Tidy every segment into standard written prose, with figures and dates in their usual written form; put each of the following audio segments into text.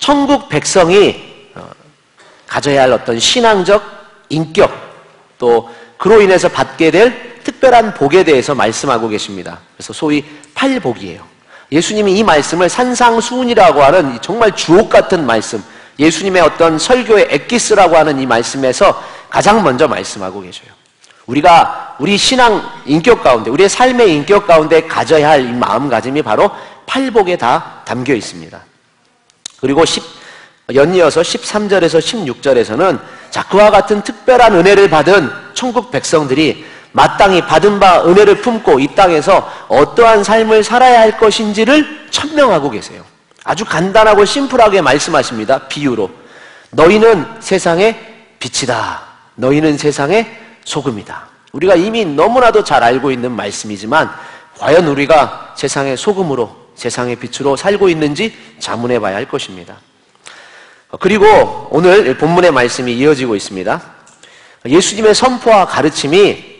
천국 백성이 가져야 할 어떤 신앙적 인격, 또 그로 인해서 받게 될 특별한 복에 대해서 말씀하고 계십니다. 그래서 소위 팔복이에요. 예수님이 이 말씀을 산상수훈이라고 하는 정말 주옥 같은 말씀, 예수님의 어떤 설교의 엑기스라고 하는 이 말씀에서 가장 먼저 말씀하고 계셔요. 우리가 우리 신앙 인격 가운데, 우리의 삶의 인격 가운데 가져야 할 이 마음가짐이 바로 팔복에 다 담겨 있습니다. 그리고 연이어서 13절에서 16절에서는 자, 그와 같은 특별한 은혜를 받은 천국 백성들이 마땅히 받은 바 은혜를 품고 이 땅에서 어떠한 삶을 살아야 할 것인지를 천명하고 계세요. 아주 간단하고 심플하게 말씀하십니다. 비유로. 너희는 세상의 빛이다. 너희는 세상의 소금이다. 우리가 이미 너무나도 잘 알고 있는 말씀이지만 과연 우리가 세상의 소금으로, 세상의 빛으로 살고 있는지 자문해 봐야 할 것입니다. 그리고 오늘 본문의 말씀이 이어지고 있습니다. 예수님의 선포와 가르침이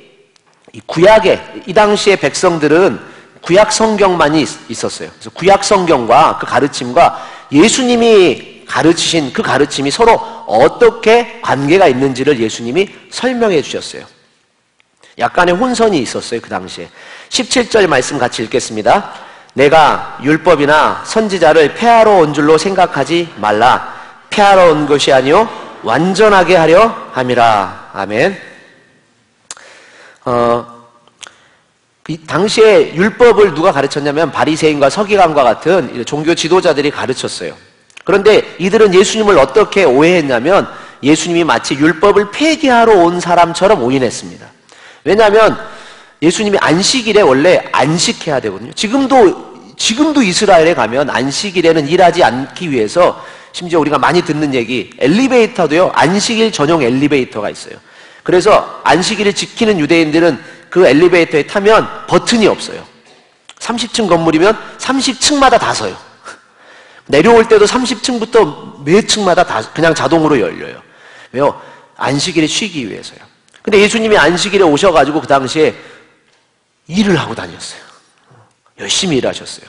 구약의, 이 당시의 백성들은 구약 성경만이 있었어요. 그래서 구약 성경과 그 가르침과 예수님이 가르치신 그 가르침이 서로 어떻게 관계가 있는지를 예수님이 설명해 주셨어요. 약간의 혼선이 있었어요, 그 당시에. 17절 말씀 같이 읽겠습니다. 내가 율법이나 선지자를 폐하러 온 줄로 생각하지 말라. 폐하러 온 것이 아니요 완전하게 하려 함이라. 아멘. 이 당시에 율법을 누가 가르쳤냐면 바리새인과 서기관과 같은 종교 지도자들이 가르쳤어요. 그런데 이들은 예수님을 어떻게 오해했냐면 예수님이 마치 율법을 폐기하러 온 사람처럼 오인했습니다. 왜냐하면 예수님이 안식일에 원래 안식해야 되거든요. 지금도 이스라엘에 가면 안식일에는 일하지 않기 위해서 심지어 우리가 많이 듣는 얘기, 엘리베이터도요, 안식일 전용 엘리베이터가 있어요. 그래서 안식일을 지키는 유대인들은 그 엘리베이터에 타면 버튼이 없어요. 30층 건물이면 30층마다 다 서요. 내려올 때도 30층부터 몇 층마다 다 그냥 자동으로 열려요. 왜요? 안식일에 쉬기 위해서요. 근데 예수님이 안식일에 오셔가지고 그 당시에 일을 하고 다녔어요. 열심히 일하셨어요.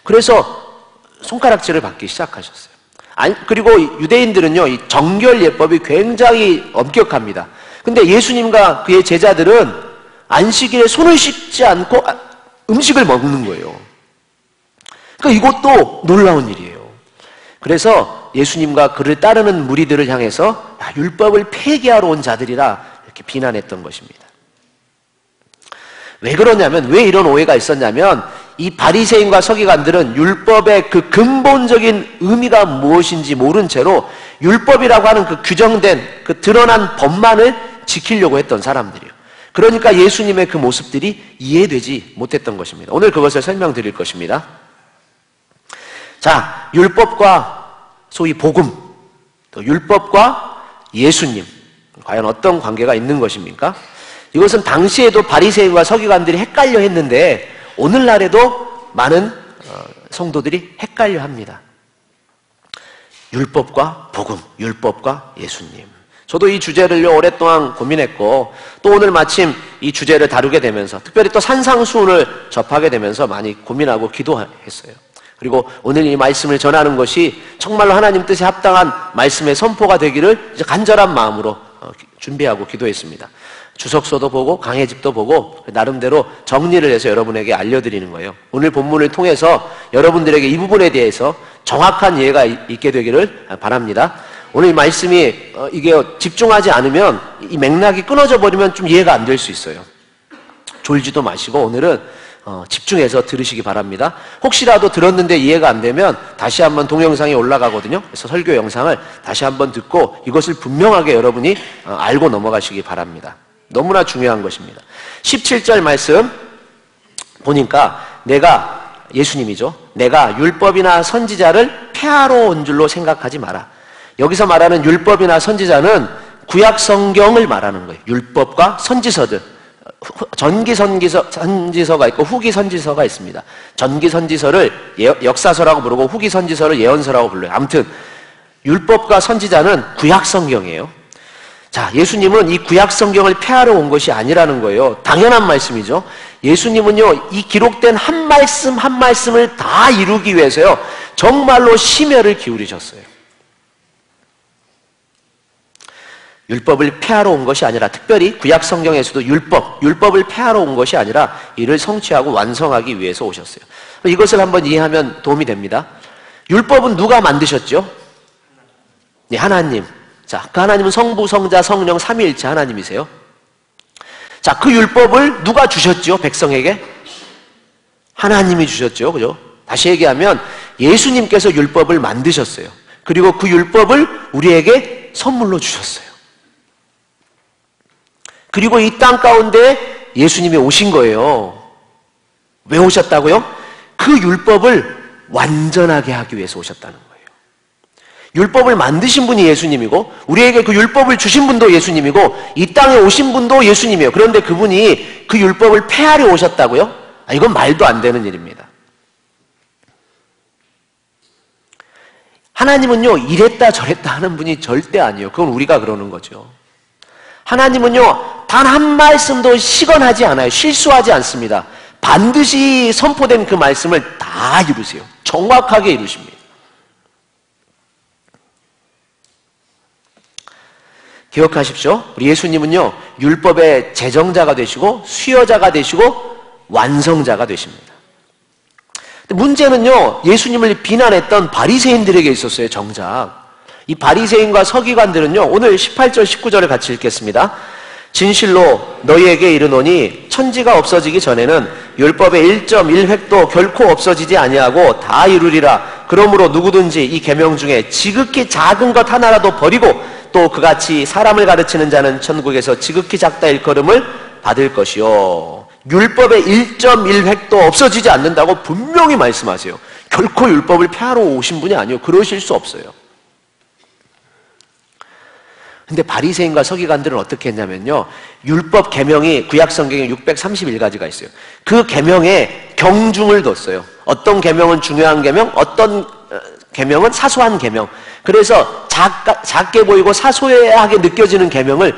그래서 손가락질을 받기 시작하셨어요. 그리고 유대인들은요, 이 정결 예법이 굉장히 엄격합니다. 근데 예수님과 그의 제자들은 안식일에 손을 씻지 않고 음식을 먹는 거예요. 그러니까 이것도 놀라운 일이에요. 그래서 예수님과 그를 따르는 무리들을 향해서 율법을 폐기하러 온 자들이라 이렇게 비난했던 것입니다. 왜 그러냐면, 왜 이런 오해가 있었냐면 이 바리새인과 서기관들은 율법의 그 근본적인 의미가 무엇인지 모른 채로 율법이라고 하는 그 규정된 그 드러난 법만을 지키려고 했던 사람들이에요. 그러니까 예수님의 그 모습들이 이해되지 못했던 것입니다. 오늘 그것을 설명드릴 것입니다. 자, 율법과 소위 복음, 또 율법과 예수님, 과연 어떤 관계가 있는 것입니까? 이것은 당시에도 바리새인과 서기관들이 헷갈려 했는데 오늘날에도 많은 성도들이 헷갈려 합니다. 율법과 복음, 율법과 예수님. 저도 이 주제를요 오랫동안 고민했고 또 오늘 마침 이 주제를 다루게 되면서 특별히 또 산상수훈을 접하게 되면서 많이 고민하고 기도했어요. 그리고 오늘 이 말씀을 전하는 것이 정말로 하나님 뜻에 합당한 말씀의 선포가 되기를 이제 간절한 마음으로 준비하고 기도했습니다. 주석서도 보고 강해집도 보고 나름대로 정리를 해서 여러분에게 알려드리는 거예요. 오늘 본문을 통해서 여러분들에게 이 부분에 대해서 정확한 이해가 있게 되기를 바랍니다. 오늘 이 말씀이 이게 집중하지 않으면 이 맥락이 끊어져 버리면 좀 이해가 안 될 수 있어요. 졸지도 마시고 오늘은 집중해서 들으시기 바랍니다. 혹시라도 들었는데 이해가 안 되면 다시 한번 동영상이 올라가거든요. 그래서 설교 영상을 다시 한번 듣고 이것을 분명하게 여러분이 알고 넘어가시기 바랍니다. 너무나 중요한 것입니다. 17절 말씀 보니까 예수님이죠. 내가 율법이나 선지자를 폐하러 온 줄로 생각하지 마라. 여기서 말하는 율법이나 선지자는 구약 성경을 말하는 거예요. 율법과 선지서들. 전기 선지서가 있고 후기 선지서가 있습니다. 전기 선지서를 역사서라고 부르고 후기 선지서를 예언서라고 불러요. 아무튼 율법과 선지자는 구약 성경이에요. 자, 예수님은 이 구약 성경을 폐하러 온 것이 아니라는 거예요. 당연한 말씀이죠. 예수님은요, 이 기록된 한 말씀 한 말씀을 다 이루기 위해서요, 정말로 심혈을 기울이셨어요. 율법을 폐하러 온 것이 아니라, 특별히 구약 성경에서도 율법을 폐하러 온 것이 아니라 이를 성취하고 완성하기 위해서 오셨어요. 이것을 한번 이해하면 도움이 됩니다. 율법은 누가 만드셨죠? 네, 하나님. 자, 그 하나님은 성부, 성자, 성령, 삼위일체 하나님이세요. 자, 그 율법을 누가 주셨죠? 백성에게? 하나님이 주셨죠. 그죠? 다시 얘기하면 예수님께서 율법을 만드셨어요. 그리고 그 율법을 우리에게 선물로 주셨어요. 그리고 이 땅 가운데 예수님이 오신 거예요. 왜 오셨다고요? 그 율법을 완전하게 하기 위해서 오셨다는 거예요. 율법을 만드신 분이 예수님이고, 우리에게 그 율법을 주신 분도 예수님이고, 이 땅에 오신 분도 예수님이에요. 그런데 그분이 그 율법을 폐하려 오셨다고요? 이건 말도 안 되는 일입니다. 하나님은요, 이랬다 저랬다 하는 분이 절대 아니에요. 그건 우리가 그러는 거죠. 하나님은요, 단 한 말씀도 시건하지 않아요. 실수하지 않습니다. 반드시 선포된 그 말씀을 다 이루세요. 정확하게 이루십니다. 기억하십시오. 우리 예수님은요, 율법의 제정자가 되시고 수여자가 되시고 완성자가 되십니다. 근데 문제는요, 예수님을 비난했던 바리새인들에게 있었어요. 정작 이 바리새인과 서기관들은요, 오늘 18절 19절을 같이 읽겠습니다. 진실로 너희에게 이르노니 천지가 없어지기 전에는 율법의 1.1획도 결코 없어지지 아니하고 다 이루리라. 그러므로 누구든지 이 계명 중에 지극히 작은 것 하나라도 버리고 또 그같이 사람을 가르치는 자는 천국에서 지극히 작다 일컬음을 받을 것이요. 율법의 1.1획도 없어지지 않는다고 분명히 말씀하세요. 결코 율법을 폐하러 오신 분이 아니에요. 그러실 수 없어요. 근데 바리새인과 서기관들은 어떻게 했냐면요, 율법 계명이 구약 성경에 631가지가 있어요. 그 계명에 경중을 뒀어요. 어떤 계명은 중요한 계명, 어떤 계명은 사소한 계명. 그래서 작게 보이고 사소하게 느껴지는 계명을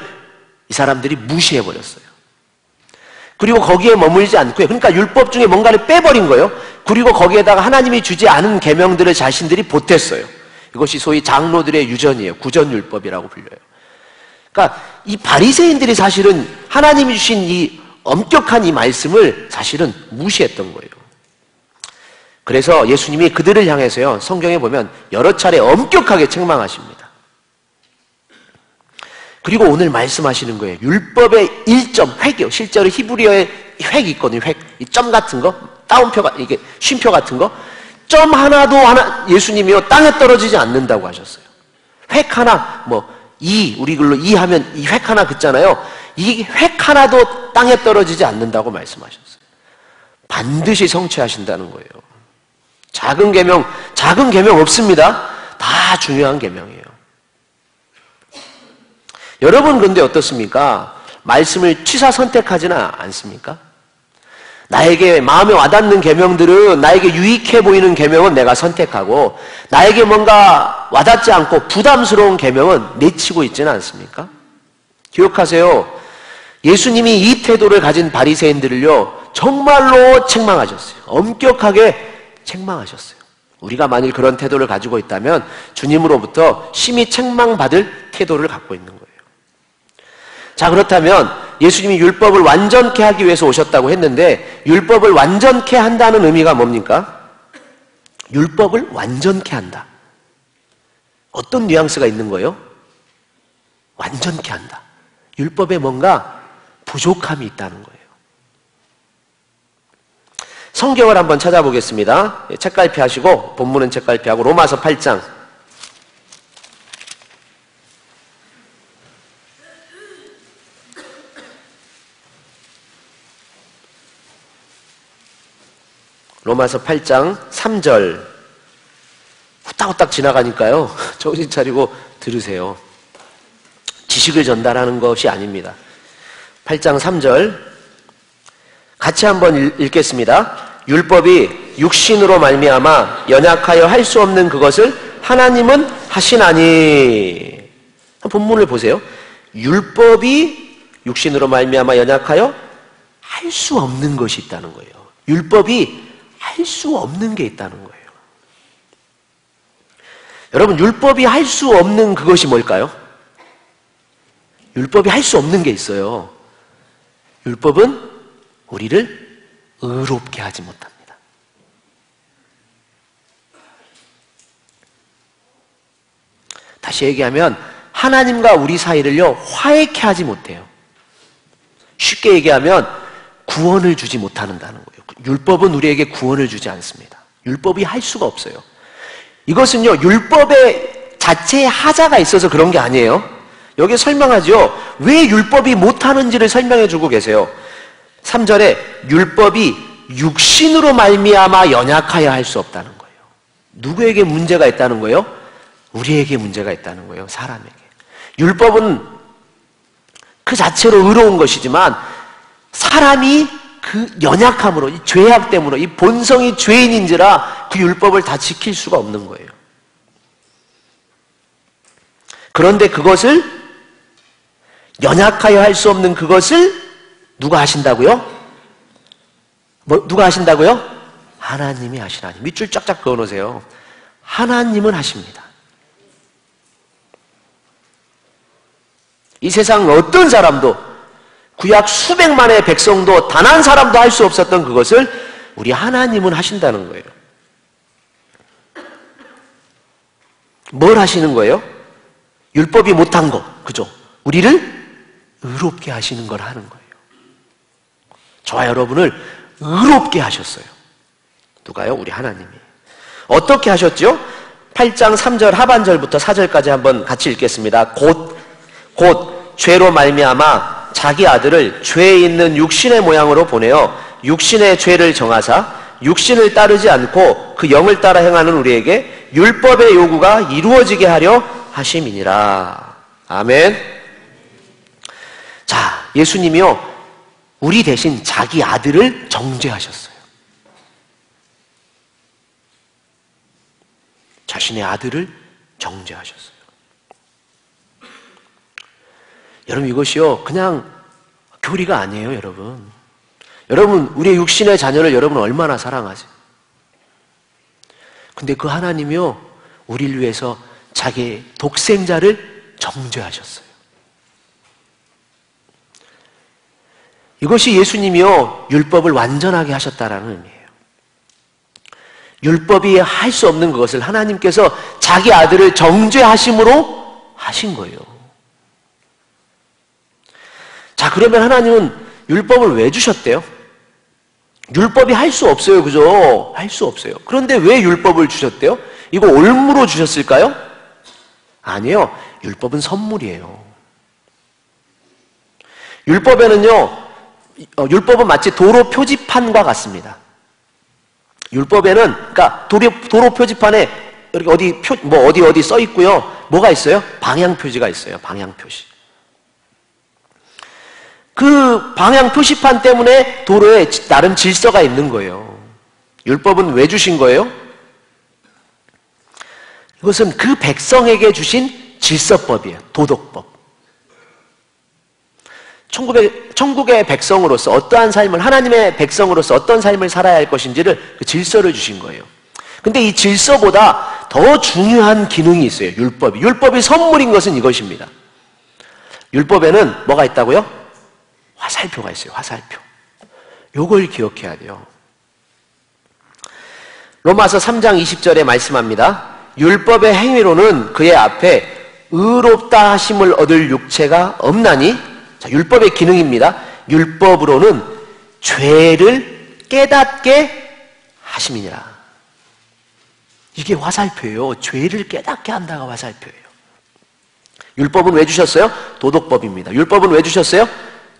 이 사람들이 무시해 버렸어요. 그리고 거기에 머물지 않고요. 그러니까 율법 중에 뭔가를 빼버린 거예요. 그리고 거기에다가 하나님이 주지 않은 계명들을 자신들이 보탰어요. 이것이 소위 장로들의 유전이에요. 구전율법이라고 불려요. 그러니까 이 바리새인들이 사실은 하나님이 주신 이 엄격한 이 말씀을 사실은 무시했던 거예요. 그래서 예수님이 그들을 향해서요, 성경에 보면 여러 차례 엄격하게 책망하십니다. 그리고 오늘 말씀하시는 거예요. 율법의 1점, 획이요. 실제로 히브리어에 획이 있거든요. 획. 이 점 같은 거, 따옴표가, 이게 쉼표 같은 거. 점 하나도 예수님이요, 땅에 떨어지지 않는다고 하셨어요. 획 하나, 우리 글로 이 하면 이 획 하나 긋잖아요. 이 획 하나도 땅에 떨어지지 않는다고 말씀하셨어요. 반드시 성취하신다는 거예요. 작은 계명 없습니다. 다 중요한 계명이에요. 여러분 그런데 어떻습니까? 말씀을 취사 선택하지는 않습니까? 나에게 마음에 와닿는 계명들은, 나에게 유익해 보이는 계명은 내가 선택하고, 나에게 뭔가 와닿지 않고 부담스러운 계명은 내치고 있지는 않습니까? 기억하세요. 예수님이 이 태도를 가진 바리새인들을요, 정말로 책망하셨어요. 엄격하게 책망하셨어요. 우리가 만일 그런 태도를 가지고 있다면 주님으로부터 심히 책망받을 태도를 갖고 있는 거예요. 자, 그렇다면 예수님이 율법을 완전케 하기 위해서 오셨다고 했는데, 율법을 완전케 한다는 의미가 뭡니까? 율법을 완전케 한다. 어떤 뉘앙스가 있는 거예요? 완전케 한다. 율법에 뭔가 부족함이 있다는 거예요. 성경을 한번 찾아보겠습니다. 책갈피 하시고, 본문은 책갈피하고, 로마서 8장. 로마서 8장 3절. 후딱후딱 지나가니까요, 정신 차리고 들으세요. 지식을 전달하는 것이 아닙니다. 8장 3절 같이 한번 읽겠습니다. 율법이 육신으로 말미암아 연약하여 할 수 없는 그것을 하나님은 하시나니. 본문을 보세요. 율법이 육신으로 말미암아 연약하여 할 수 없는 것이 있다는 거예요. 율법이 할 수 없는 게 있다는 거예요. 여러분, 율법이 할 수 없는 그것이 뭘까요? 율법이 할 수 없는 게 있어요. 율법은 우리를 의롭게 하지 못합니다. 다시 얘기하면 하나님과 우리 사이를요 화해케 하지 못해요. 쉽게 얘기하면 구원을 주지 못한다는 거예요. 율법은 우리에게 구원을 주지 않습니다. 율법이 할 수가 없어요. 이것은요 율법의 자체에 하자가 있어서 그런 게 아니에요. 여기 설명하죠. 왜 율법이 못하는지를 설명해 주고 계세요. 3절에 율법이 육신으로 말미암아 연약하여 할 수 없다는 거예요. 누구에게 문제가 있다는 거예요? 우리에게 문제가 있다는 거예요. 사람에게. 율법은 그 자체로 의로운 것이지만 사람이 그 연약함으로, 이 죄악 때문에, 이 본성이 죄인인지라 그 율법을 다 지킬 수가 없는 거예요. 그런데 그것을 연약하여 할 수 없는 그것을 누가 하신다고요? 누가 하신다고요? 하나님이 하시나니. 밑줄 쫙쫙 그어놓으세요. 하나님은 하십니다. 이 세상 어떤 사람도, 구약 수백만의 백성도 단 한 사람도 할 수 없었던 그것을 우리 하나님은 하신다는 거예요. 뭘 하시는 거예요? 율법이 못한 거, 그죠? 우리를 의롭게 하시는 걸 하는 거예요. 저와 여러분을 의롭게 하셨어요. 누가요? 우리 하나님이. 어떻게 하셨죠? 8장 3절 하반절부터 4절까지 한번 같이 읽겠습니다. 곧 죄로 말미암아 자기 아들을 죄에 있는 육신의 모양으로 보내어 육신의 죄를 정하사 육신을 따르지 않고 그 영을 따라 행하는 우리에게 율법의 요구가 이루어지게 하려 하심이니라. 아멘. 자, 예수님이요 우리 대신 자기 아들을 정죄하셨어요. 자신의 아들을 정죄하셨어요. 여러분 이것이요 그냥 교리가 아니에요. 여러분 우리의 육신의 자녀를 여러분 얼마나 사랑하세요? 근데 그 하나님이요 우리를 위해서 자기의 독생자를 정죄하셨어요. 이것이 예수님이요 율법을 완전하게 하셨다라는 의미예요. 율법이 할 수 없는 것을 하나님께서 자기 아들을 정죄하심으로 하신 거예요. 자, 그러면 하나님은 율법을 왜 주셨대요? 율법이 할 수 없어요. 그죠? 할 수 없어요. 그런데 왜 율법을 주셨대요? 이거 올무로 주셨을까요? 아니에요. 율법은 선물이에요. 율법은 마치 도로 표지판과 같습니다. 율법에는, 그러니까 도로 표지판에 이렇게 어디 써 있고요. 뭐가 있어요? 방향 표지가 있어요. 방향 표시. 그 방향 표시판 때문에 도로에 나름 질서가 있는 거예요. 율법은 왜 주신 거예요? 이것은 그 백성에게 주신 질서법이에요. 도덕법. 천국의 백성으로서 어떠한 삶을, 하나님의 백성으로서 어떤 삶을 살아야 할 것인지를 그 질서를 주신 거예요. 근데 이 질서보다 더 중요한 기능이 있어요. 율법이 선물인 것은 이것입니다. 율법에는 뭐가 있다고요? 화살표가 있어요. 화살표. 요걸 기억해야 돼요. 로마서 3장 20절에 말씀합니다. 율법의 행위로는 그의 앞에 의롭다 하심을 얻을 육체가 없나니, 자, 율법의 기능입니다. 율법으로는 죄를 깨닫게 하심이니라. 이게 화살표예요. 죄를 깨닫게 한다가 화살표예요. 율법은 왜 주셨어요? 도덕법입니다. 율법은 왜 주셨어요?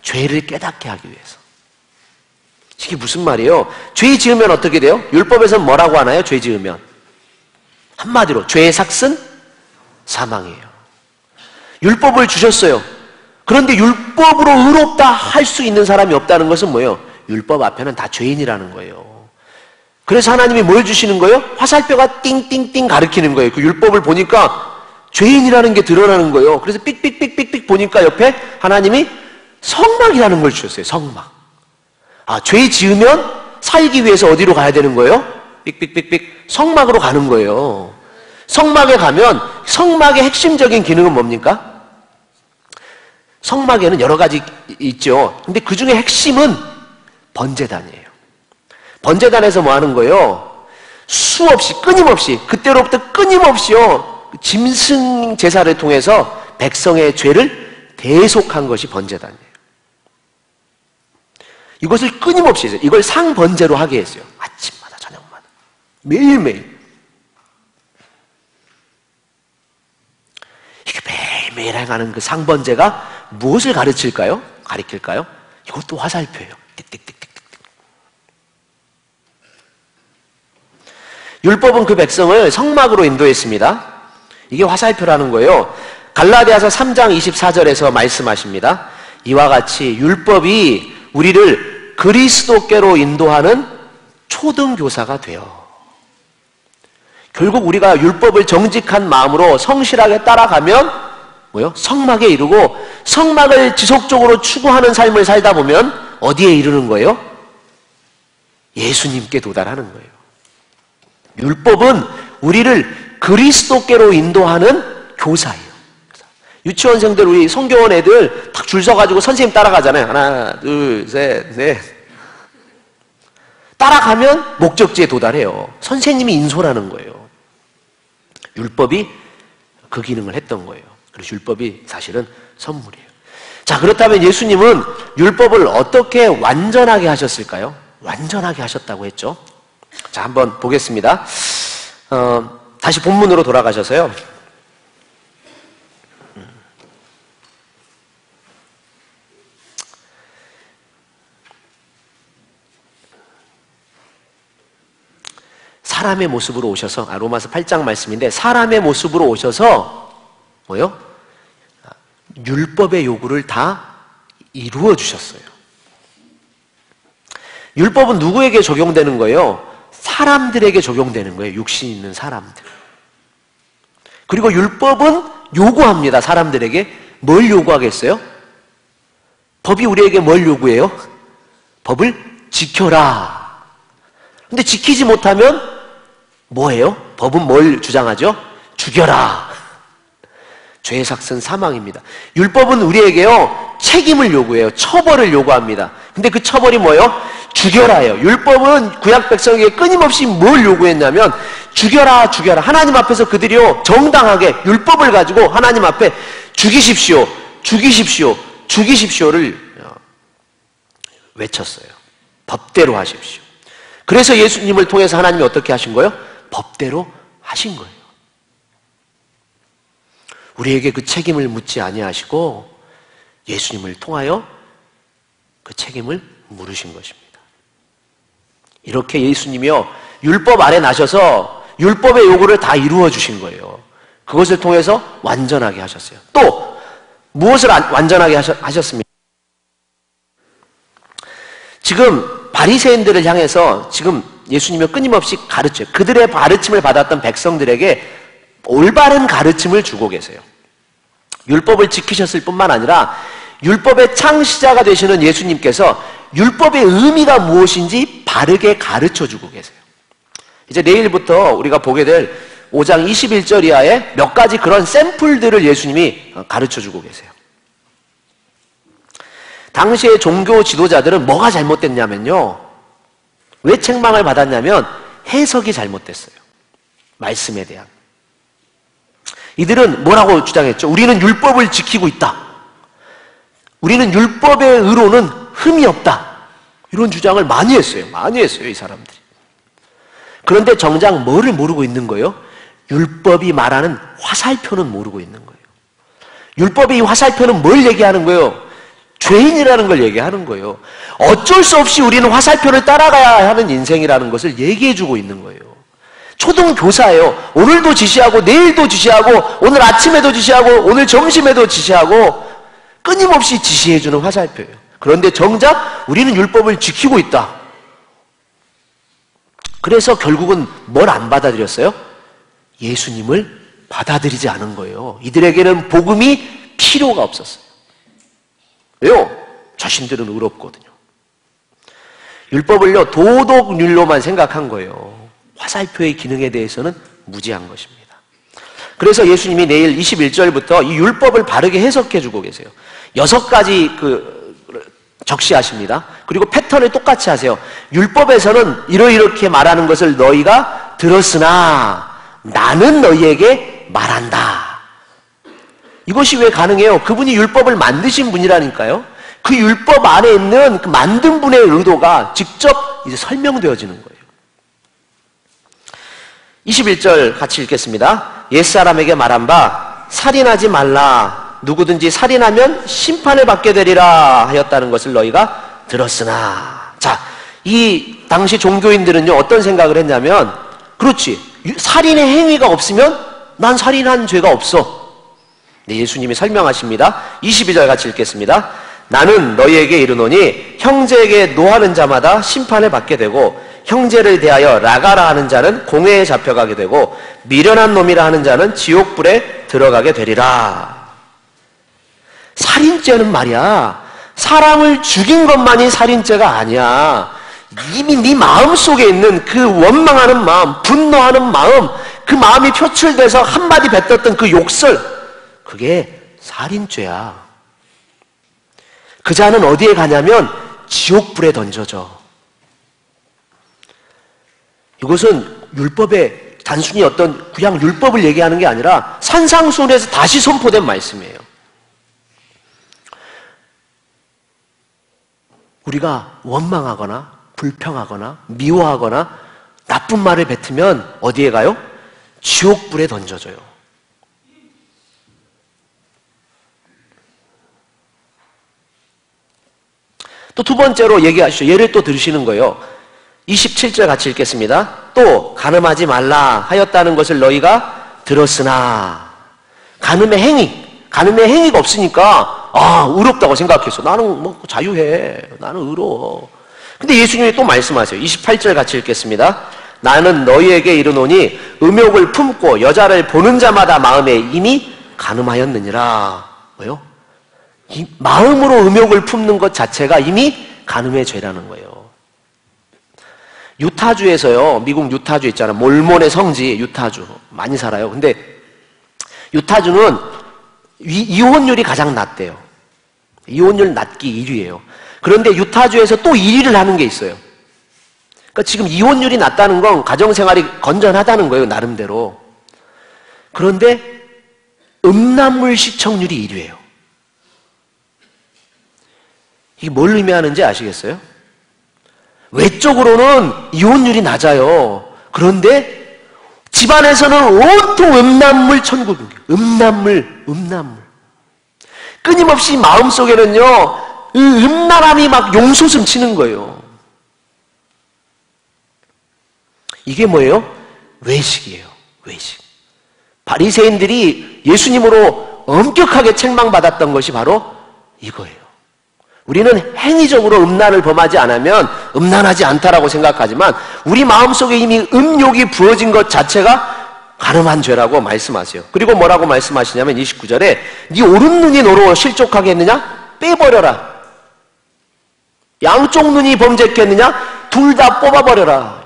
죄를 깨닫게 하기 위해서. 이게 무슨 말이에요? 죄 지으면 어떻게 돼요? 율법에서는 뭐라고 하나요? 죄 지으면 한마디로 죄의 삭은 사망이에요. 율법을 주셨어요. 그런데 율법으로 의롭다 할 수 있는 사람이 없다는 것은 뭐예요? 율법 앞에는 다 죄인이라는 거예요. 그래서 하나님이 뭘 주시는 거예요? 화살표가 띵띵띵 가리키는 거예요. 그 율법을 보니까 죄인이라는 게 드러나는 거예요. 그래서 삑삑삑삑삑 보니까 옆에 하나님이 성막이라는 걸 주셨어요. 성막. 아, 죄 지으면 살기 위해서 어디로 가야 되는 거예요? 삑삑삑삑 성막으로 가는 거예요. 성막에 가면 성막의 핵심적인 기능은 뭡니까? 성막에는 여러 가지 있죠. 근데 그 중에 핵심은 번제단이에요. 번제단에서 뭐 하는 거예요? 수없이, 끊임없이, 그때로부터 끊임없이요, 짐승 제사를 통해서 백성의 죄를 대속한 것이 번제단이에요. 이것을 끊임없이 했어요. 이걸 상번제로 하게 했어요. 아침마다 저녁마다 매일매일. 이게 매일매일 행하는 그 상번제가 무엇을 가르칠까요? 가리킬까요? 이것도 화살표예요. 띡띡띡띡. 율법은 그 백성을 성막으로 인도했습니다. 이게 화살표라는 거예요. 갈라디아서 3장 24절에서 말씀하십니다. 이와 같이 율법이 우리를 그리스도께로 인도하는 초등교사가 되어, 결국 우리가 율법을 정직한 마음으로 성실하게 따라가면 뭐요? 성막에 이르고, 성막을 지속적으로 추구하는 삶을 살다 보면 어디에 이르는 거예요? 예수님께 도달하는 거예요. 율법은 우리를 그리스도께로 인도하는 교사예요. 유치원생들, 우리 성교원 애들 딱 줄 서가지고 선생님 따라가잖아요. 하나, 둘, 셋, 넷. 따라가면 목적지에 도달해요. 선생님이 인솔하는 거예요. 율법이 그 기능을 했던 거예요. 그래서 율법이 사실은 선물이에요. 자, 그렇다면 예수님은 율법을 어떻게 완전하게 하셨을까요? 완전하게 하셨다고 했죠. 자, 한번 보겠습니다. 다시 본문으로 돌아가셔서요. 사람의 모습으로 오셔서, 로마서 8장 말씀인데, 사람의 모습으로 오셔서 뭐요? 율법의 요구를 다 이루어 주셨어요. 율법은 누구에게 적용되는 거예요? 사람들에게 적용되는 거예요. 육신 있는 사람들. 그리고 율법은 요구합니다. 사람들에게. 뭘 요구하겠어요? 법이 우리에게 뭘 요구해요? 법을 지켜라. 근데 지키지 못하면 뭐예요? 법은 뭘 주장하죠? 죽여라. 죄의 삭은 사망입니다. 율법은 우리에게요, 책임을 요구해요. 처벌을 요구합니다. 근데 그 처벌이 뭐예요? 죽여라예요. 율법은 구약 백성에게 끊임없이 뭘 요구했냐면 죽여라, 죽여라. 하나님 앞에서 그들이요, 정당하게 율법을 가지고 하나님 앞에 죽이십시오, 죽이십시오, 죽이십시오를 외쳤어요. 법대로 하십시오. 그래서 예수님을 통해서 하나님이 어떻게 하신 거예요? 법대로 하신 거예요. 우리에게 그 책임을 묻지 아니하시고 예수님을 통하여 그 책임을 물으신 것입니다. 이렇게 예수님이요, 율법 아래 나셔서 율법의 요구를 다 이루어 주신 거예요. 그것을 통해서 완전하게 하셨어요. 또 무엇을 완전하게 하셨습니까? 지금 바리새인들을 향해서 지금 예수님이 끊임없이 가르쳐요. 그들의 가르침을 받았던 백성들에게 올바른 가르침을 주고 계세요. 율법을 지키셨을 뿐만 아니라 율법의 창시자가 되시는 예수님께서 율법의 의미가 무엇인지 바르게 가르쳐주고 계세요. 이제 내일부터 우리가 보게 될 5장 21절 이하의 몇 가지 그런 샘플들을 예수님이 가르쳐주고 계세요. 당시의 종교 지도자들은 뭐가 잘못됐냐면요, 왜 책망을 받았냐면 해석이 잘못됐어요. 말씀에 대한. 이들은 뭐라고 주장했죠? 우리는 율법을 지키고 있다. 우리는 율법의 의로는 흠이 없다. 이런 주장을 많이 했어요. 많이 했어요, 이 사람들이. 그런데 정작 뭐를 모르고 있는 거예요? 율법이 말하는 화살표는 모르고 있는 거예요. 율법의 이 화살표는 뭘 얘기하는 거예요? 죄인이라는 걸 얘기하는 거예요. 어쩔 수 없이 우리는 화살표를 따라가야 하는 인생이라는 것을 얘기해주고 있는 거예요. 초등교사예요. 오늘도 지시하고 내일도 지시하고 오늘 아침에도 지시하고 오늘 점심에도 지시하고 끊임없이 지시해주는 화살표예요. 그런데 정작 우리는 율법을 지키고 있다. 그래서 결국은 뭘 안 받아들였어요? 예수님을 받아들이지 않은 거예요. 이들에게는 복음이 필요가 없었어요. 왜요? 자신들은 의롭거든요. 율법을요, 도덕률로만 생각한 거예요. 화살표의 기능에 대해서는 무지한 것입니다. 그래서 예수님이 내일 21절부터 이 율법을 바르게 해석해 주고 계세요. 6가지 적시하십니다. 그리고 패턴을 똑같이 하세요. 율법에서는 이렇게 말하는 것을 너희가 들었으나 나는 너희에게 말한다. 이것이 왜 가능해요? 그분이 율법을 만드신 분이라니까요. 그 율법 안에 있는 그 만든 분의 의도가 직접 이제 설명되어지는 거예요. 21절 같이 읽겠습니다. 옛사람에게 말한 바 살인하지 말라. 누구든지 살인하면 심판을 받게 되리라 하였다는 것을 너희가 들었으나. 자, 이 당시 종교인들은요, 어떤 생각을 했냐면, 그렇지, 살인의 행위가 없으면 난 살인한 죄가 없어. 네, 예수님이 설명하십니다. 22절 같이 읽겠습니다. 나는 너희에게 이르노니 형제에게 노하는 자마다 심판을 받게 되고 형제를 대하여 라가라 하는 자는 공회에 잡혀가게 되고 미련한 놈이라 하는 자는 지옥불에 들어가게 되리라. 살인죄는 말이야, 사람을 죽인 것만이 살인죄가 아니야. 이미 네 마음속에 있는 그 원망하는 마음, 분노하는 마음, 그 마음이 표출돼서 한마디 뱉었던 그 욕설, 그게 살인죄야. 그 자는 어디에 가냐면 지옥불에 던져져. 이것은 율법의 단순히 어떤 그냥 율법을 얘기하는 게 아니라 산상수훈에서 다시 선포된 말씀이에요. 우리가 원망하거나 불평하거나 미워하거나 나쁜 말을 뱉으면 어디에 가요? 지옥불에 던져져요. 또 두 번째로 얘기하시죠. 예를 또 들으시는 거예요. 27절 같이 읽겠습니다. 또 간음하지 말라 하였다는 것을 너희가 들었으나. 간음의 행위가 없으니까 의롭다고 생각했어. 나는 뭐 자유해. 나는 의로워. 근데 예수님이 또 말씀하세요. 28절 같이 읽겠습니다. 나는 너희에게 이르노니 음욕을 품고 여자를 보는 자마다 마음에 이미 간음하였느니라. 뭐요? 이 마음으로 음욕을 품는 것 자체가 이미 간음의 죄라는 거예요. 유타주에서요, 미국 유타주 있잖아요. 몰몬의 성지 유타주 많이 살아요. 근데 유타주는 이혼율이 가장 낮대요. 이혼율 낮기 1위예요. 그런데 유타주에서 또 1위를 하는 게 있어요. 그러니까 지금 이혼율이 낮다는 건 가정생활이 건전하다는 거예요, 나름대로. 그런데 음란물 시청률이 1위예요. 이게 뭘 의미하는지 아시겠어요? 외적으로는 이혼율이 낮아요. 그런데 집안에서는 온통 음란물 천국입니다. 음란물. 끊임없이 마음속에는요, 음란함이 막 용솟음 치는 거예요. 이게 뭐예요? 외식이에요. 외식. 바리새인들이 예수님으로 엄격하게 책망받았던 것이 바로 이거예요. 우리는 행위적으로 음란을 범하지 않으면 음란하지 않다라고 생각하지만 우리 마음속에 이미 음욕이 부어진 것 자체가 간음한 죄라고 말씀하세요. 그리고 뭐라고 말씀하시냐면 29절에 네 오른 눈이 너로 실족하게 했느냐? 빼버려라. 양쪽 눈이 범죄케 했느냐? 둘 다 뽑아버려라.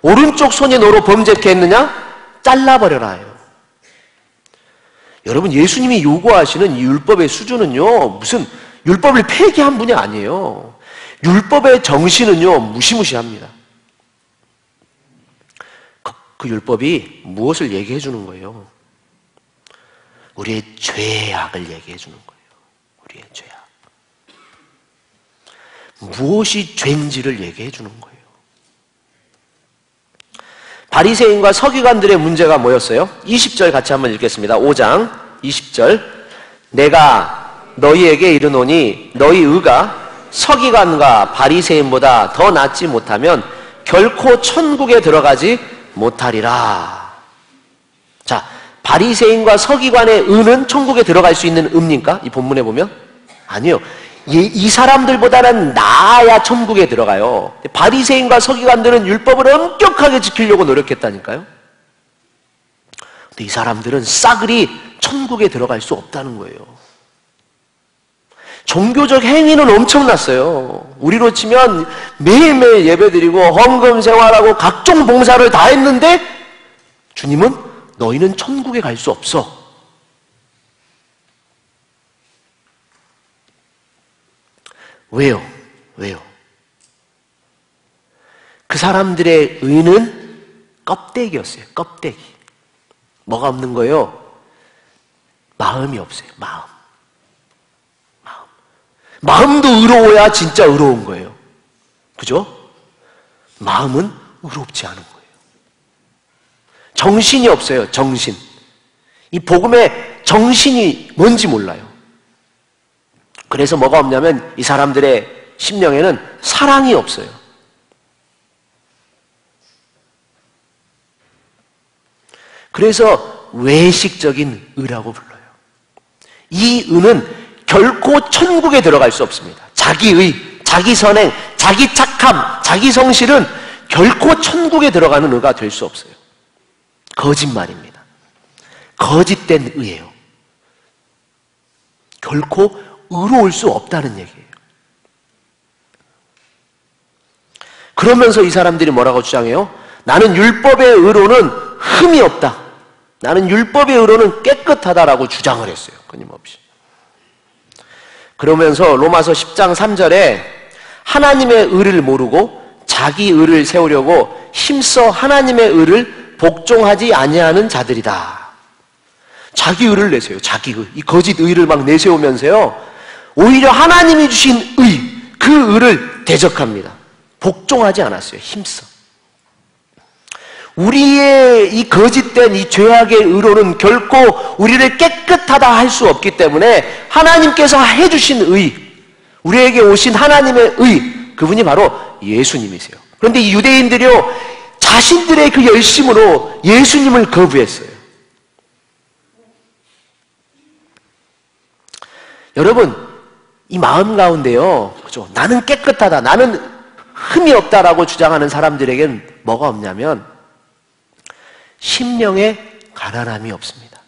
오른쪽 손이 너로 범죄케 했느냐? 잘라버려라. 여러분, 예수님이 요구하시는 이 율법의 수준은요, 무슨 율법을 폐기한 분이 아니에요. 율법의 정신은요, 무시무시합니다. 그 율법이 무엇을 얘기해 주는 거예요? 우리의 죄악을 얘기해 주는 거예요. 우리의 죄악. 무엇이 죄인지를 얘기해 주는 거예요. 바리새인과 서기관들의 문제가 뭐였어요? 20절 같이 한번 읽겠습니다. 5장 20절. 내가 너희에게 이르노니 너희 의가 서기관과 바리새인보다 더 낫지 못하면 결코 천국에 들어가지 못하리라. 자, 바리새인과 서기관의 의는 천국에 들어갈 수 있는 의입니까? 이 본문에 보면? 아니요. 이 사람들보다는 나아야 천국에 들어가요. 바리새인과 서기관들은 율법을 엄격하게 지키려고 노력했다니까요. 근데 이 사람들은 싸그리 천국에 들어갈 수 없다는 거예요. 종교적 행위는 엄청났어요. 우리로 치면 매일매일 예배드리고 헌금 생활하고 각종 봉사를 다 했는데 주님은 너희는 천국에 갈 수 없어. 왜요? 왜요? 그 사람들의 의는 껍데기였어요. 껍데기. 뭐가 없는 거예요? 마음이 없어요. 마음도 의로워야 진짜 의로운 거예요. 그죠? 마음은 의롭지 않은 거예요. 정신이 없어요. 정신. 이 복음의 정신이 뭔지 몰라요. 그래서 뭐가 없냐면 이 사람들의 심령에는 사랑이 없어요. 그래서 외식적인 의라고 불러요. 이 의는 결코 천국에 들어갈 수 없습니다. 자기의, 자기 선행, 자기 착함, 자기 성실은 결코 천국에 들어가는 의가 될 수 없어요. 거짓말입니다. 거짓된 의예요. 결코 의로울 수 없다는 얘기예요. 그러면서 이 사람들이 뭐라고 주장해요? 나는 율법의 의로는 흠이 없다. 나는 율법의 의로는 깨끗하다라고 주장을 했어요. 끊임없이. 그러면서 로마서 10장 3절에 하나님의 의를 모르고 자기 의를 세우려고 힘써 하나님의 의를 복종하지 아니하는 자들이다. 자기 의를 내세요. 자기 의. 이 거짓 의를 막 내세우면서요. 오히려 하나님이 주신 의, 그 의를 대적합니다. 복종하지 않았어요. 힘써. 우리의 이 거짓된 이 죄악의 의로는 결코 우리를 깨끗하다 할 수 없기 때문에 하나님께서 해주신 의, 우리에게 오신 하나님의 의, 그분이 바로 예수님이세요. 그런데 이 유대인들이요, 자신들의 그 열심으로 예수님을 거부했어요. 여러분, 이 마음 가운데요, 그죠? 나는 깨끗하다, 나는 흠이 없다라고 주장하는 사람들에겐 뭐가 없냐면 심령에 가난함이 없습니다.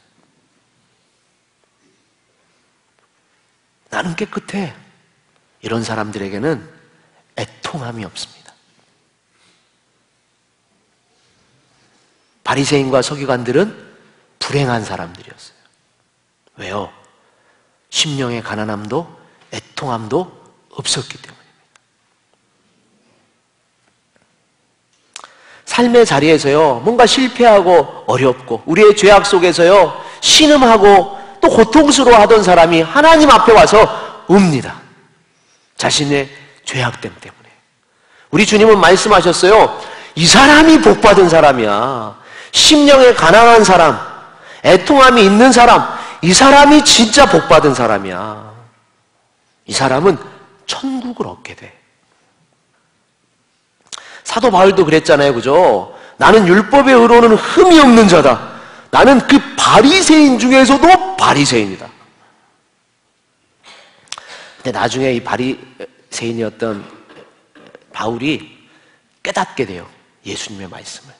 나는 깨끗해. 이런 사람들에게는 애통함이 없습니다. 바리새인과 서기관들은 불행한 사람들이었어요. 왜요? 심령의 가난함도 애통함도 없었기 때문입니다. 삶의 자리에서요, 뭔가 실패하고 어렵고 우리의 죄악 속에서요, 신음하고 또 고통스러워하던 사람이 하나님 앞에 와서 웁니다. 자신의 죄악됨 때문에. 우리 주님은 말씀하셨어요. 이 사람이 복받은 사람이야. 심령에 가난한 사람, 애통함이 있는 사람, 이 사람이 진짜 복받은 사람이야. 이 사람은 천국을 얻게 돼. 사도 바울도 그랬잖아요. 그죠? 나는 율법의 의로는 흠이 없는 자다. 나는 그 바리새인 중에서도 바리새인이다. 근데 나중에 이 바리새인이었던 바울이 깨닫게 돼요. 예수님의 말씀을.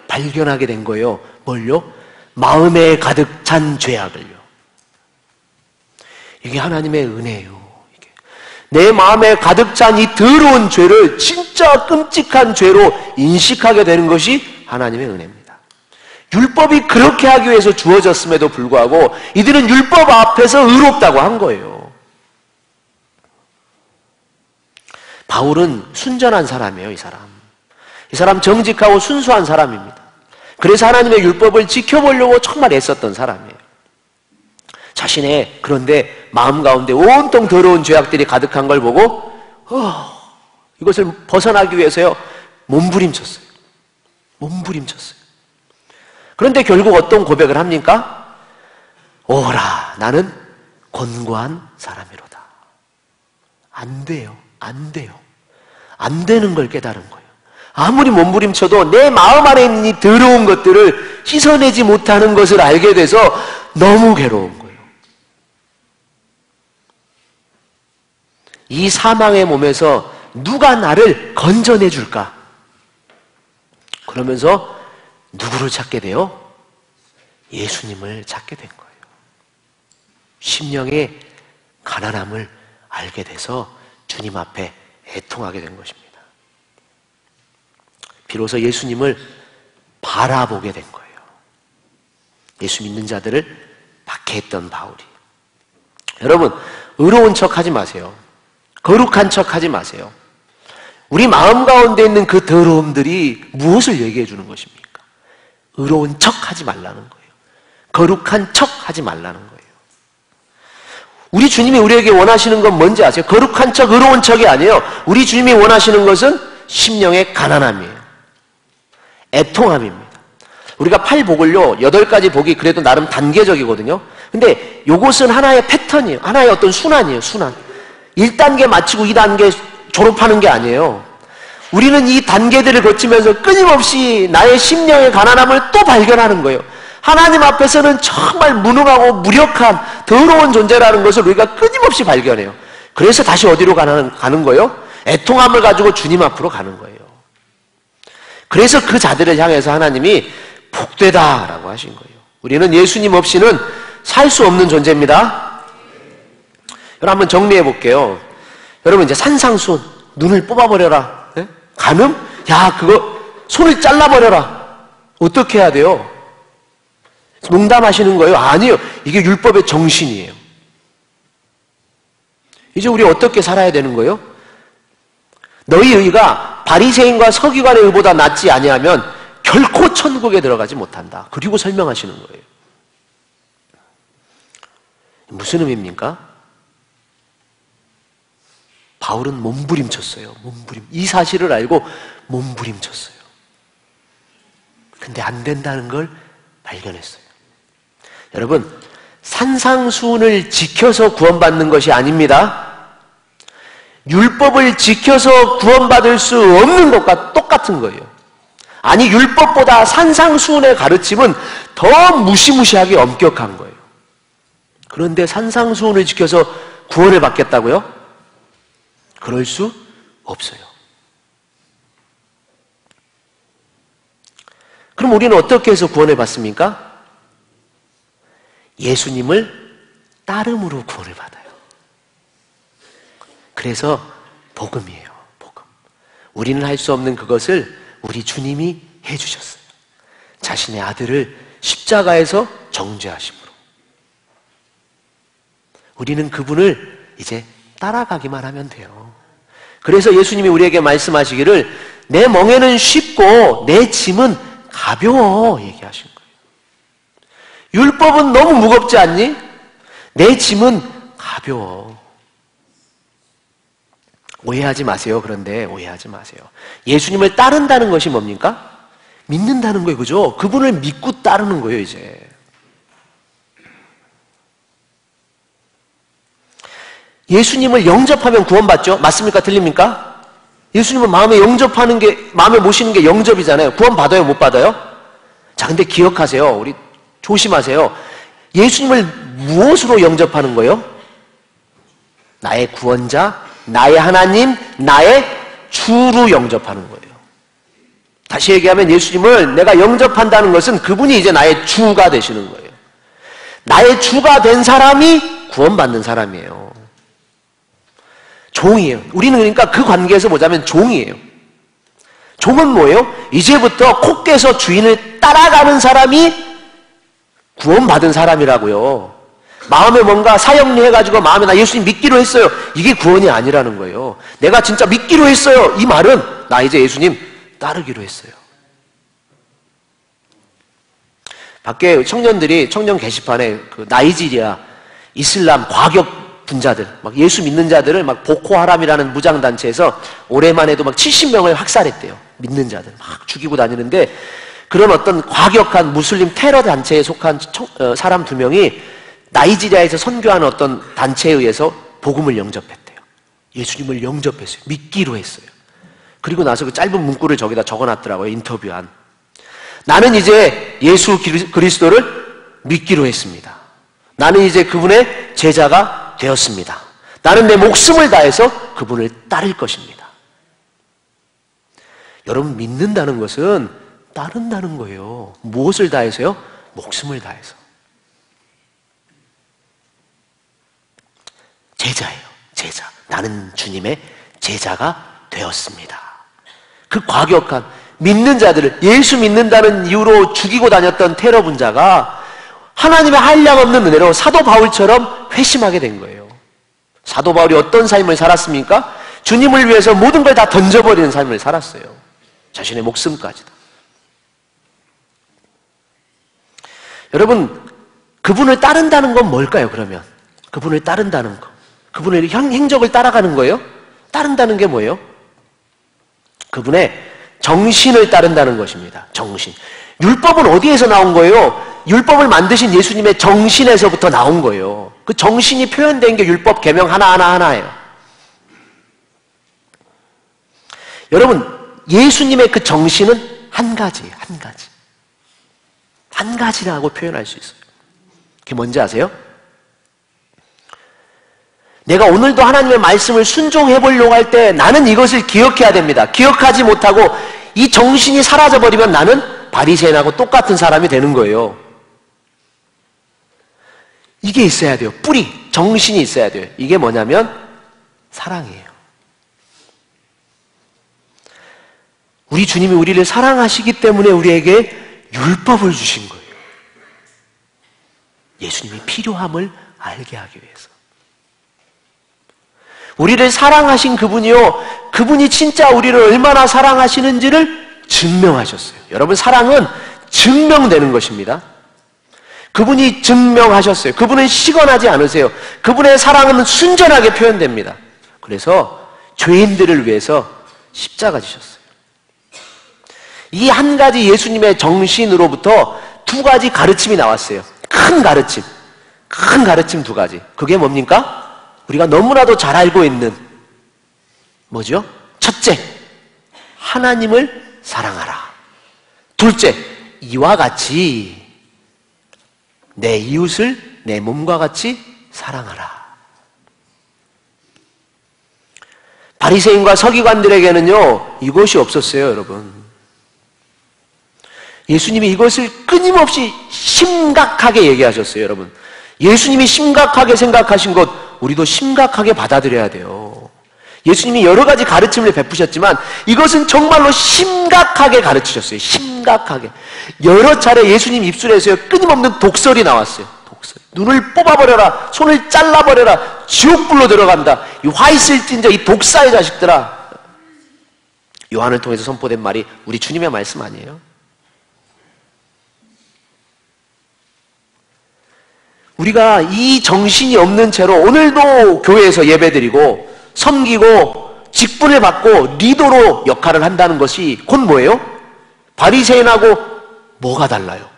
발견하게 된 거예요. 뭘요? 마음에 가득 찬 죄악을요. 이게 하나님의 은혜예요. 내 마음에 가득 찬 이 더러운 죄를 진짜 끔찍한 죄로 인식하게 되는 것이 하나님의 은혜입니다. 율법이 그렇게 하기 위해서 주어졌음에도 불구하고 이들은 율법 앞에서 의롭다고 한 거예요. 바울은 순전한 사람이에요. 이 사람 정직하고 순수한 사람입니다. 그래서 하나님의 율법을 지켜보려고 정말 애썼던 사람이에요. 자신의 그런데 마음 가운데 온통 더러운 죄악들이 가득한 걸 보고 이것을 벗어나기 위해서요 몸부림쳤어요. 그런데 결국 어떤 고백을 합니까? 오라, 나는 곤고한 사람이로다. 안 돼요. 안 되는 걸 깨달은 거예요. 아무리 몸부림쳐도 내 마음 안에 있는 이 더러운 것들을 씻어내지 못하는 것을 알게 돼서 너무 괴로운 거예요. 이 사망의 몸에서 누가 나를 건져내 줄까? 그러면서 누구를 찾게 돼요? 예수님을 찾게 된 거예요. 심령의 가난함을 알게 돼서 주님 앞에 애통하게 된 것입니다. 비로소 예수님을 바라보게 된 거예요. 예수 믿는 자들을 박해했던 바울이. 여러분, 의로운 척 하지 마세요. 거룩한 척 하지 마세요. 우리 마음 가운데 있는 그 더러움들이 무엇을 얘기해 주는 것입니까? 의로운 척 하지 말라는 거예요. 거룩한 척 하지 말라는 거예요. 우리 주님이 우리에게 원하시는 건 뭔지 아세요? 거룩한 척, 의로운 척이 아니에요. 우리 주님이 원하시는 것은 심령의 가난함이에요. 애통함입니다. 우리가 8복을요, 8가지 복이 그래도 나름 단계적이거든요. 근데 요것은 하나의 패턴이에요. 하나의 어떤 순환이에요, 순환. 1단계 마치고 2단계 졸업하는 게 아니에요. 우리는 이 단계들을 거치면서 끊임없이 나의 심령의 가난함을 또 발견하는 거예요. 하나님 앞에서는 정말 무능하고 무력한 더러운 존재라는 것을 우리가 끊임없이 발견해요. 그래서 다시 어디로 가는 거예요? 애통함을 가지고 주님 앞으로 가는 거예요. 그래서 그 자들을 향해서 하나님이 복되다라고 하신 거예요. 우리는 예수님 없이는 살 수 없는 존재입니다. 여러분 한번 정리해 볼게요. 여러분 이제 산상수훈, 눈을 뽑아버려라. 네? 간음? 야 그거 손을 잘라버려라. 어떻게 해야 돼요? 농담하시는 거예요? 아니요. 이게 율법의 정신이에요. 이제 우리 어떻게 살아야 되는 거예요? 너희 의가 바리새인과 서기관의 의보다 낫지 아니하면 결코 천국에 들어가지 못한다. 그리고 설명하시는 거예요. 무슨 의미입니까? 바울은 몸부림쳤어요. 이 사실을 알고 몸부림쳤어요. 근데 안 된다는 걸 발견했어요. 여러분, 산상수훈을 지켜서 구원받는 것이 아닙니다. 율법을 지켜서 구원받을 수 없는 것과 똑같은 거예요. 아니, 율법보다 산상수훈의 가르침은 더 무시무시하게 엄격한 거예요. 그런데 산상수훈을 지켜서 구원을 받겠다고요? 그럴 수 없어요. 그럼 우리는 어떻게 해서 구원을 받습니까? 예수님을 따름으로 구원을 받아요. 그래서 복음이에요. 복음. 우리는 할 수 없는 그것을 우리 주님이 해주셨어요. 자신의 아들을 십자가에서 정죄하심으로. 우리는 그분을 이제 따라가기만 하면 돼요. 그래서 예수님이 우리에게 말씀하시기를 내 멍에는 쉽고 내 짐은 가벼워 얘기하신 거예요. 율법은 너무 무겁지 않니? 내 짐은 가벼워. 오해하지 마세요. 그런데 오해하지 마세요. 예수님을 따른다는 것이 뭡니까? 믿는다는 거예요. 그죠? 그분을 믿고 따르는 거예요, 이제. 예수님을 영접하면 구원받죠? 맞습니까? 틀립니까? 예수님을 마음에 영접하는 게, 마음에 모시는 게 영접이잖아요. 구원받아요? 못 받아요? 자, 근데 기억하세요. 우리 조심하세요. 예수님을 무엇으로 영접하는 거예요? 나의 구원자, 나의 하나님, 나의 주로 영접하는 거예요. 다시 얘기하면 예수님을 내가 영접한다는 것은 그분이 이제 나의 주가 되시는 거예요. 나의 주가 된 사람이 구원받는 사람이에요. 종이에요. 우리는 그러니까 그 관계에서 보자면 종이에요. 종은 뭐예요? 이제부터 코 깨서 주인을 따라가는 사람이 구원받은 사람이라고요. 마음에 뭔가 사형리해가지고 마음에 나 예수님 믿기로 했어요. 이게 구원이 아니라는 거예요. 내가 진짜 믿기로 했어요. 이 말은 나 이제 예수님 따르기로 했어요. 밖에 청년들이 청년 게시판에 그 나이지리아 이슬람 과격 분자들, 막 예수 믿는 자들을 막 보코하람이라는 무장단체에서 올해만 해도 막 70명을 학살했대요. 믿는 자들 막 죽이고 다니는데 그런 어떤 과격한 무슬림 테러 단체에 속한 사람 2명이 나이지리아에서 선교하는 어떤 단체에 의해서 복음을 영접했대요. 예수님을 영접했어요. 믿기로 했어요. 그리고 나서 그 짧은 문구를 저기다 적어놨더라고요. 인터뷰한. 나는 이제 예수 그리스도를 믿기로 했습니다. 나는 이제 그분의 제자가 되었습니다. 나는 내 목숨을 다해서 그분을 따를 것입니다. 여러분, 믿는다는 것은 따른다는 거예요. 무엇을 다해서요? 목숨을 다해서. 제자예요. 제자. 나는 주님의 제자가 되었습니다. 그 과격한 믿는 자들을 예수 믿는다는 이유로 죽이고 다녔던 테러 분자가 하나님의 한량없는 은혜로 사도 바울처럼 회심하게 된 거예요. 사도 바울이 어떤 삶을 살았습니까? 주님을 위해서 모든 걸 다 던져버리는 삶을 살았어요. 자신의 목숨까지도. 여러분, 그분을 따른다는 건 뭘까요, 그러면? 그분을 따른다는 거. 그분의 행적을 따라가는 거예요? 따른다는 게 뭐예요? 그분의 정신을 따른다는 것입니다. 정신. 율법은 어디에서 나온 거예요? 율법을 만드신 예수님의 정신에서부터 나온 거예요. 그 정신이 표현된 게 율법 계명 하나예요. 여러분, 예수님의 그 정신은 한 가지예요. 한 가지. 한 가지라고 표현할 수 있어요. 그게 뭔지 아세요? 내가 오늘도 하나님의 말씀을 순종해 보려고 할 때 나는 이것을 기억해야 됩니다. 기억하지 못하고 이 정신이 사라져버리면 나는 바리새인하고 똑같은 사람이 되는 거예요. 이게 있어야 돼요. 뿌리, 정신이 있어야 돼요. 이게 뭐냐면 사랑이에요. 우리 주님이 우리를 사랑하시기 때문에 우리에게 율법을 주신 거예요. 예수님이 필요함을 알게 하기 위해서. 우리를 사랑하신 그분이요, 그분이 진짜 우리를 얼마나 사랑하시는지를 증명하셨어요. 여러분, 사랑은 증명되는 것입니다. 그분이 증명하셨어요. 그분은 시건하지 않으세요. 그분의 사랑은 순전하게 표현됩니다. 그래서 죄인들을 위해서 십자가 지셨어요. 이 한 가지 예수님의 정신으로부터 두 가지 가르침이 나왔어요. 큰 가르침 두 가지. 그게 뭡니까? 우리가 너무나도 잘 알고 있는 뭐죠? 첫째, 하나님을 사랑하라. 둘째, 이와 같이 내 이웃을 내 몸과 같이 사랑하라. 바리새인과 서기관들에게는요, 이것이 없었어요, 여러분. 예수님이 이것을 끊임없이 심각하게 얘기하셨어요, 여러분. 예수님이 심각하게 생각하신 것, 우리도 심각하게 받아들여야 돼요. 예수님이 여러 가지 가르침을 베푸셨지만 이것은 정말로 심각하게 가르치셨어요. 심각하게. 여러 차례 예수님 입술에서 끊임없는 독설이 나왔어요. 독설. 눈을 뽑아버려라. 손을 잘라버려라. 지옥불로 들어간다. 이 화 있을 찐자 이 독사의 자식들아. 요한을 통해서 선포된 말이 우리 주님의 말씀 아니에요? 우리가 이 정신이 없는 채로 오늘도 교회에서 예배드리고 섬기고 직분을 받고 리더로 역할을 한다는 것이 곧 뭐예요? 바리새인하고 뭐가 달라요?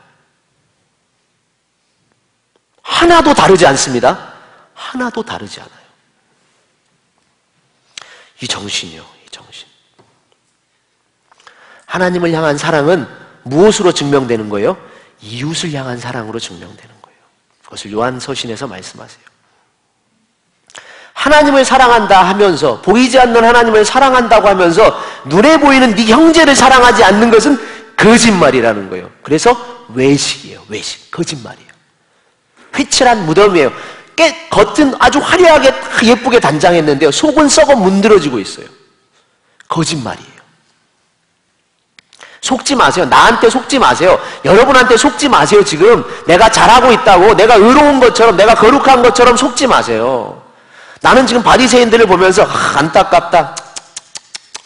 하나도 다르지 않습니다. 하나도 다르지 않아요. 이 정신이요, 이 정신. 하나님을 향한 사랑은 무엇으로 증명되는 거예요? 이웃을 향한 사랑으로 증명되는 거예요. 그것을 요한서신에서 말씀하세요. 하나님을 사랑한다 하면서, 보이지 않는 하나님을 사랑한다고 하면서 눈에 보이는 네 형제를 사랑하지 않는 것은 거짓말이라는 거예요. 그래서 외식이에요. 외식. 거짓말이에요. 휘칠한 무덤이에요. 겉은 아주 화려하게 예쁘게 단장했는데요, 속은 썩어 문드러지고 있어요. 거짓말이에요. 속지 마세요. 나한테 속지 마세요. 여러분한테 속지 마세요. 지금 내가 잘하고 있다고, 내가 의로운 것처럼, 내가 거룩한 것처럼 속지 마세요. 나는 지금 바리새인들을 보면서 안타깝다,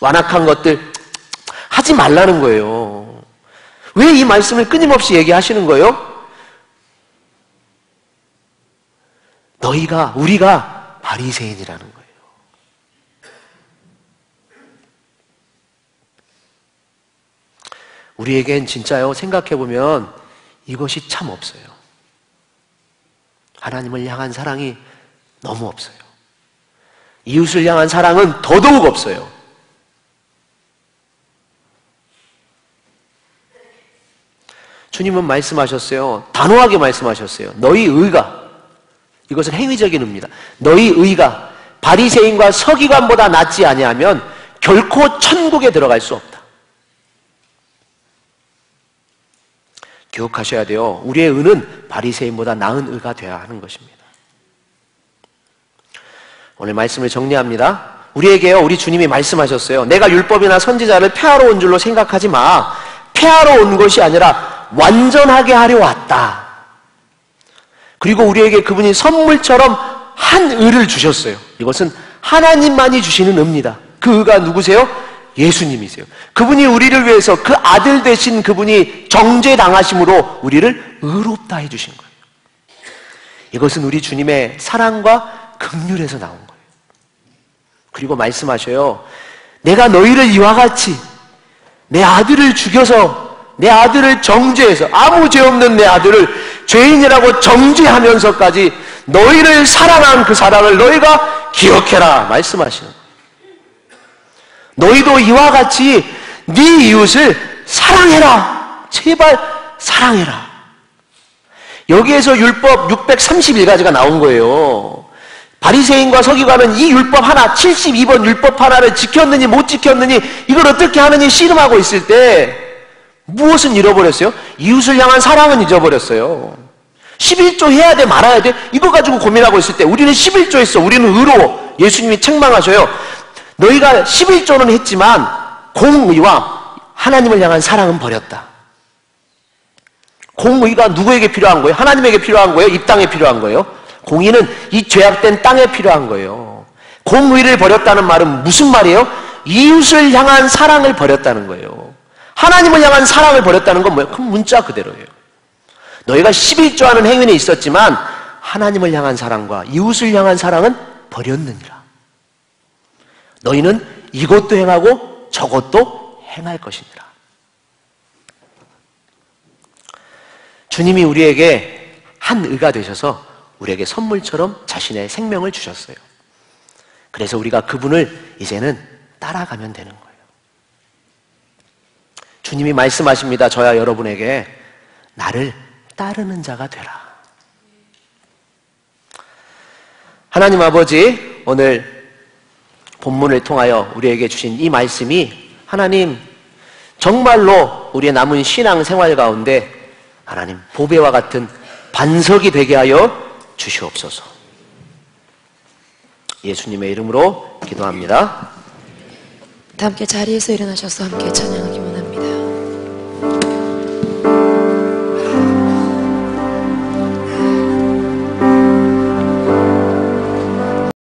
완악한 것들 하지 말라는 거예요. 왜 이 말씀을 끊임없이 얘기하시는 거예요? 우리가 바리새인이라는 거예요. 우리에겐 진짜요, 생각해보면 이것이 참 없어요. 하나님을 향한 사랑이 너무 없어요. 이웃을 향한 사랑은 더더욱 없어요. 주님은 말씀하셨어요. 단호하게 말씀하셨어요. 너희 의가, 이것은 행위적인 의입니다. 너희 의가 바리새인과 서기관보다 낫지 아니하면 결코 천국에 들어갈 수 없다. 기억하셔야 돼요. 우리의 의는 바리새인보다 나은 의가 되어야 하는 것입니다. 오늘 말씀을 정리합니다. 우리에게요, 우리 주님이 말씀하셨어요. 내가 율법이나 선지자를 폐하러 온 줄로 생각하지 마. 폐하러 온 것이 아니라 완전하게 하려 왔다. 그리고 우리에게 그분이 선물처럼 한 의를 주셨어요. 이것은 하나님만이 주시는 의입니다. 그 의가 누구세요? 예수님이세요. 그분이 우리를 위해서 그 아들 되신 그분이 정죄당하심으로 우리를 의롭다 해주신 거예요. 이것은 우리 주님의 사랑과 긍휼에서 나온 거예요. 그리고 말씀하셔요. 내가 너희를 이와 같이 내 아들을 죽여서 내 아들을 정죄해서 아무 죄 없는 내 아들을 죄인이라고 정죄하면서까지 너희를 사랑한 그 사랑을 너희가 기억해라 말씀하시는 거예요. 너희도 이와 같이 네 이웃을 사랑해라. 제발 사랑해라. 여기에서 율법 631가지가 나온 거예요. 바리새인과 서기관은 이 율법 하나, 72번 율법 하나를 지켰느니 못 지켰느니 이걸 어떻게 하느니 씨름하고 있을 때 무엇은 잃어버렸어요? 이웃을 향한 사랑은 잊어버렸어요. 11조 해야 돼 말아야 돼? 이거 가지고 고민하고 있을 때 우리는 11조 했어. 우리는 의로워. 예수님이 책망하셔요. 너희가 11조는 했지만 공의와 하나님을 향한 사랑은 버렸다. 공의가 누구에게 필요한 거예요? 하나님에게 필요한 거예요? 이 땅에 필요한 거예요? 공의는 이 죄악된 땅에 필요한 거예요. 공의를 버렸다는 말은 무슨 말이에요? 이웃을 향한 사랑을 버렸다는 거예요. 하나님을 향한 사랑을 버렸다는 건 뭐예요? 그 문자 그대로예요. 너희가 11조 하는 행위는 있었지만 하나님을 향한 사랑과 이웃을 향한 사랑은 버렸느니라. 너희는 이것도 행하고 저것도 행할 것이니라. 주님이 우리에게 한 의가 되셔서 우리에게 선물처럼 자신의 생명을 주셨어요. 그래서 우리가 그분을 이제는 따라가면 되는 거예요. 주님이 말씀하십니다. 저야 여러분에게 나를 따르는 자가 되라. 하나님 아버지, 오늘 본문을 통하여 우리에게 주신 이 말씀이 하나님 정말로 우리의 남은 신앙 생활 가운데 하나님 보배와 같은 반석이 되게 하여 주시옵소서. 예수님의 이름으로 기도합니다. 다 함께 자리에서 일어나셔서 함께 찬양하겠습니다.